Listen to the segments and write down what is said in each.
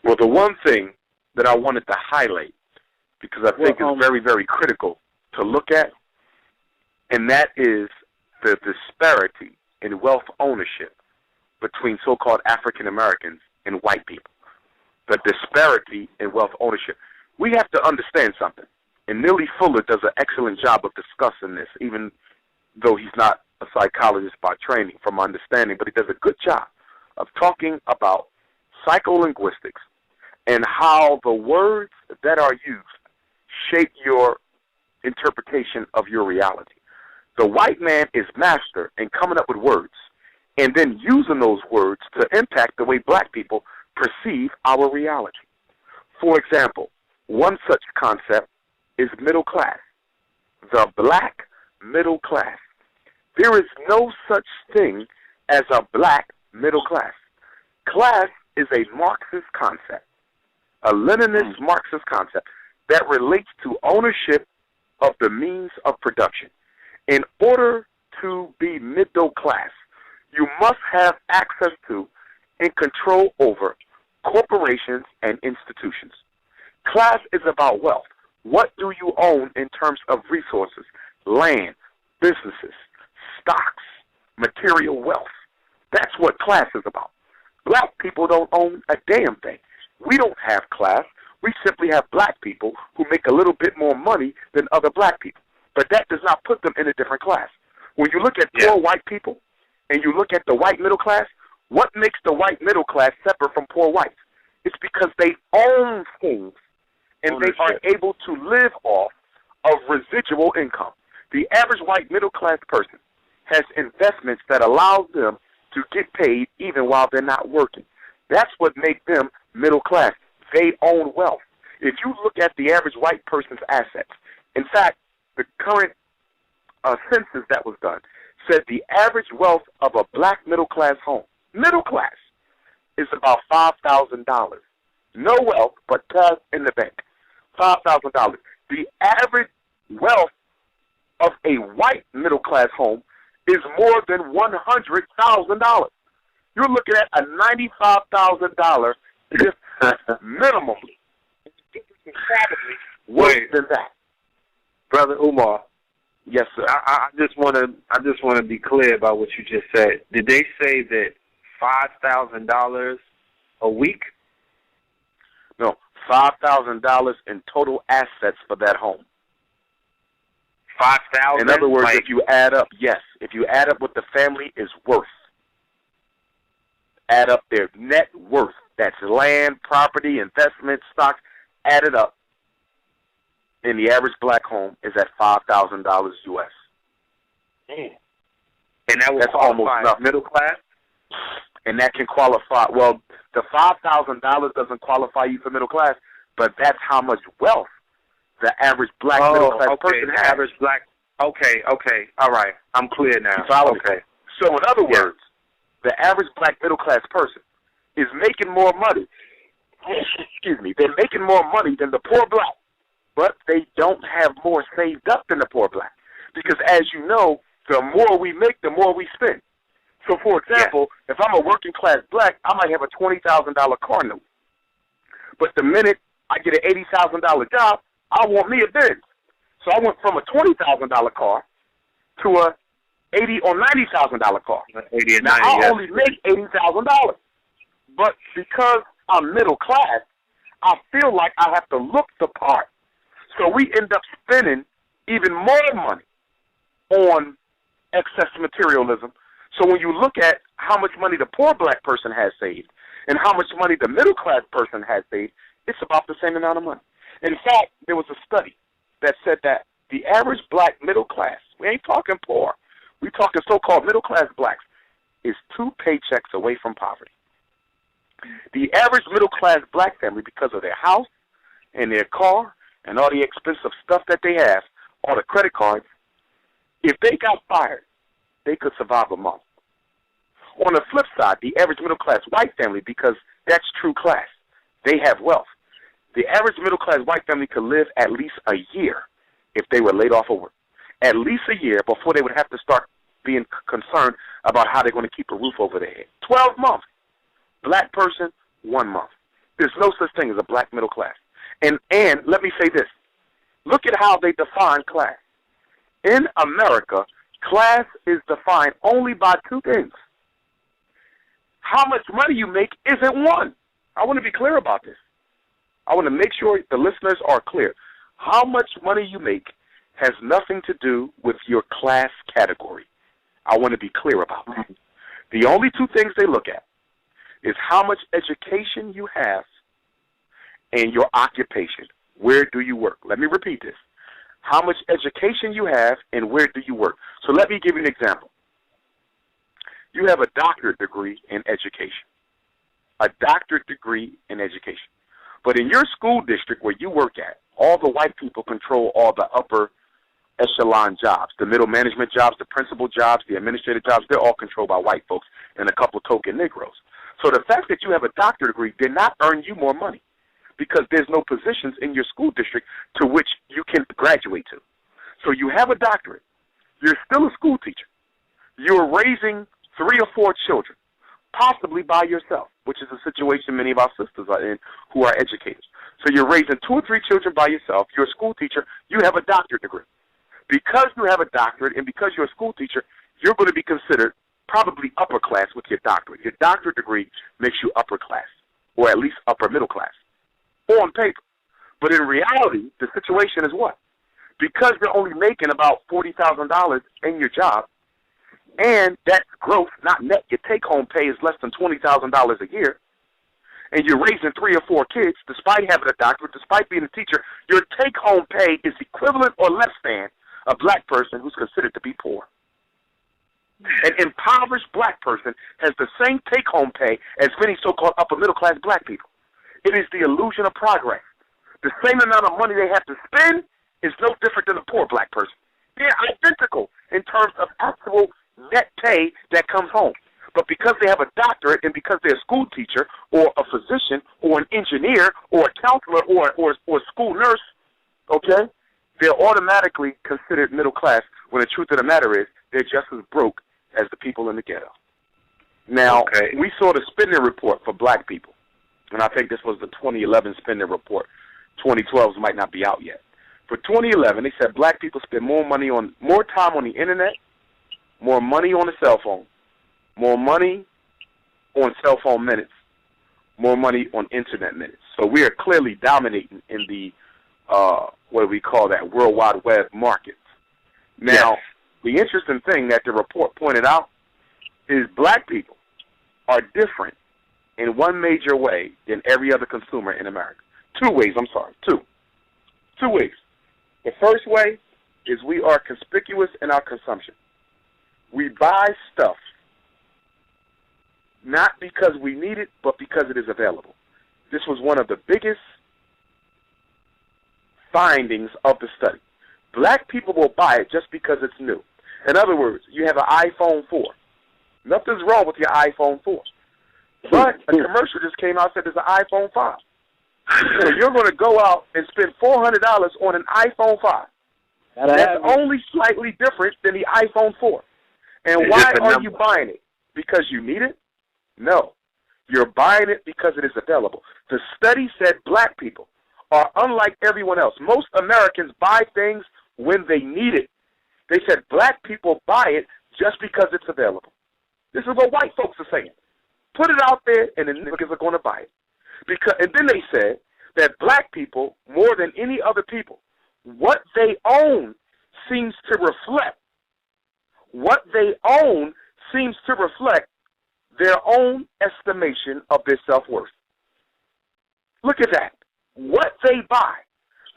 Well, the one thing that I wanted to highlight, because I think it's very, very critical to look at, and that is the disparity in wealth ownership between so-called African Americans and white people. The disparity in wealth ownership. We have to understand something, and Neely Fuller does an excellent job of discussing this, even though he's not a psychologist by training, from my understanding, but he does a good job of talking about psycholinguistics and how the words that are used shape your interpretation of your reality. The white man is master in coming up with words and then using those words to impact the way black people perceive our reality. For example, one such concept is middle class, the black middle class. There is no such thing as a black middle class. Class is a Marxist concept, a Leninist Marxist concept that relates to ownership of the means of production. In order to be middle class, you must have access to and control over corporations and institutions. Class is about wealth. What do you own in terms of resources, land, businesses, stocks, material wealth? That's what class is about. Black people don't own a damn thing. We don't have class. We simply have black people who make a little bit more money than other black people. But that does not put them in a different class. When you look at poor white people and you look at the white middle class, what makes the white middle class separate from poor whites? It's because they own things and they are able to live off of residual income. The average white middle class person has investments that allow them to get paid even while they're not working. That's what makes them middle class. They own wealth. If you look at the average white person's assets, in fact, the current census that was done said the average wealth of a black middle class home, middle class, is about $5,000. No wealth, but cash in the bank. $5,000. The average wealth of a white middle class home is more than $100,000. You're looking at a $95,000 just minimally. Probably worse than that. Brother Umar. Yes, sir. I just want to be clear about what you just said. Did they say that $5,000 a week? No, $5,000 in total assets for that home. 5,000. In other words, if you add up, if you add up what the family is worth, add up their net worth. That's land, property, investments, stocks. Add it up. And the average black home is at $5,000 US. Man. And that That's almost enough. Middle class? And that can qualify. Well, the $5,000 doesn't qualify you for middle class, but that's how much wealth the average black middle class person has. Average black. Okay. All right. I'm clear now. Okay. So in other words, the average black middle class person is making more money. Excuse me. They're making more money than the poor black, but they don't have more saved up than the poor black. Because as you know, the more we make, the more we spend. So, for example, if I'm a working class black, I might have a $20,000 car note. But the minute I get an $80,000 job, I want me a Benz. So I went from a $20,000 car to a $80,000 or $90,000 car. 80 and now 90, I only make $80,000. But because I'm middle class, I feel like I have to look the part. So we end up spending even more money on excess materialism. So when you look at how much money the poor black person has saved and how much money the middle class person has saved, it's about the same amount of money. In fact, there was a study that said that the average black middle class, we ain't talking poor, we talking so-called middle class blacks, is 2 paychecks away from poverty. The average middle class black family, because of their house and their car and all the expensive stuff that they have, all the credit cards, if they got fired, they could survive a month. On the flip side, the average middle class white family, because that's true class, they have wealth. The average middle class white family could live at least a year if they were laid off of work. At least a year before they would have to start being concerned about how they're going to keep a roof over their head. 12 months. Black person, 1 month. There's no such thing as a black middle class. And let me say this. Look at how they define class. In America, class is defined only by two things. How much money you make isn't one. I want to be clear about this. I want to make sure the listeners are clear. How much money you make has nothing to do with your class category. I want to be clear about that. The only two things they look at is how much education you have and your occupation. Where do you work? Let me repeat this. How much education you have and where do you work? So let me give you an example. You have a doctorate degree in education. A doctorate degree in education. But in your school district where you work at, all the white people control all the upper echelon jobs, the middle management jobs, the principal jobs, the administrative jobs. They're all controlled by white folks and a couple token Negroes. So the fact that you have a doctorate degree did not earn you more money because there's no positions in your school district to which you can graduate to. So you have a doctorate. You're still a school teacher. You're raising 3 or 4 children, possibly by yourself, which is a situation many of our sisters are in who are educators. So you're raising 2 or 3 children by yourself. You're a school teacher. You have a doctorate degree. Because you have a doctorate and because you're a school teacher, you're going to be considered probably upper class with your doctorate. Your doctorate degree makes you upper class, or at least upper middle class, on paper. But in reality, the situation is what? Because you're only making about $40,000 in your job, and that's gross, not net. Your take-home pay is less than $20,000 a year, and you're raising 3 or 4 kids, despite having a doctorate, despite being a teacher, your take-home pay is equivalent or less than a black person who's considered to be poor. An impoverished black person has the same take-home pay as many so-called upper-middle-class black people. It is the illusion of progress. The same amount of money they have to spend is no different than a poor black person. They're identical in terms of actual net pay that comes home. But because they have a doctorate and because they're a school teacher or a physician or an engineer or a counselor or a school nurse, okay, they're automatically considered middle class when the truth of the matter is they're just as broke as the people in the ghetto. Now, we saw the spending report for black people, and I think this was the 2011 spending report. 2012 might not be out yet. For 2011, they said black people spend more time on the internet, more money on the cell phone, more money on cell phone minutes, more money on internet minutes. So we are clearly dominating in the what do we call that, World Wide Web market. Now, the interesting thing that the report pointed out is black people are different in one major way than every other consumer in America. 2 ways, I'm sorry, two. 2 ways. The first way is we are conspicuous in our consumption. We buy stuff not because we need it, but because it is available. This was one of the biggest findings of the study. Black people will buy it just because it's new. In other words, you have an iPhone 4. Nothing's wrong with your iPhone 4. But a commercial just came out and said there's an iPhone 5. So you're going to go out and spend $400 on an iPhone 5. That's only slightly different than the iPhone 4. And why are you buying it? Because you need it? No. You're buying it because it is available. The study said black people are unlike everyone else. Most Americans buy things when they need it. They said black people buy it just because it's available. This is what white folks are saying. Put it out there and the niggas are going to buy it. And then they said that black people, more than any other people, what they own seems to reflect. What they own seems to reflect their own estimation of their self-worth. Look at that. What they buy.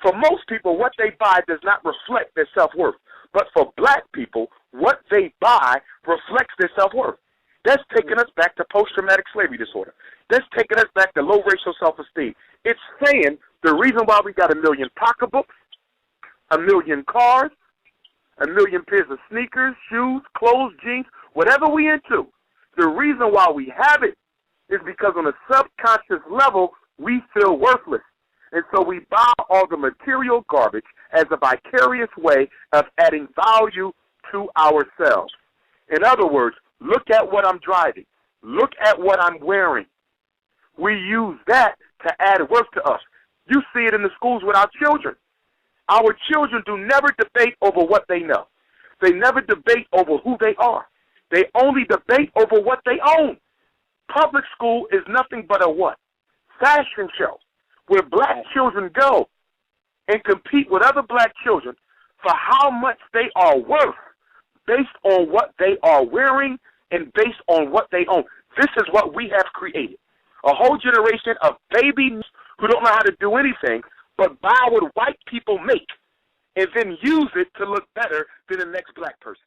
For most people, what they buy does not reflect their self-worth. But for black people, what they buy reflects their self-worth. That's taking us back to post-traumatic slavery disorder. That's taking us back to low racial self-esteem. It's saying the reason why we got 1 million pocketbooks, 1 million cars, 1 million pairs of sneakers, shoes, clothes, jeans, whatever we into, the reason why we have it is because on a subconscious level, we feel worthless. And so we buy all the material garbage as a vicarious way of adding value to ourselves. In other words, look at what I'm driving. Look at what I'm wearing. We use that to add worth to us. You see it in the schools with our children. Our children do never debate over what they know. They never debate over who they are. They only debate over what they own. Public school is nothing but a what? Fashion show where black children go and compete with other black children for how much they are worth based on what they are wearing and based on what they own. This is what we have created. A whole generation of babies who don't know how to do anything but buy what white people make and then use it to look better than the next black person.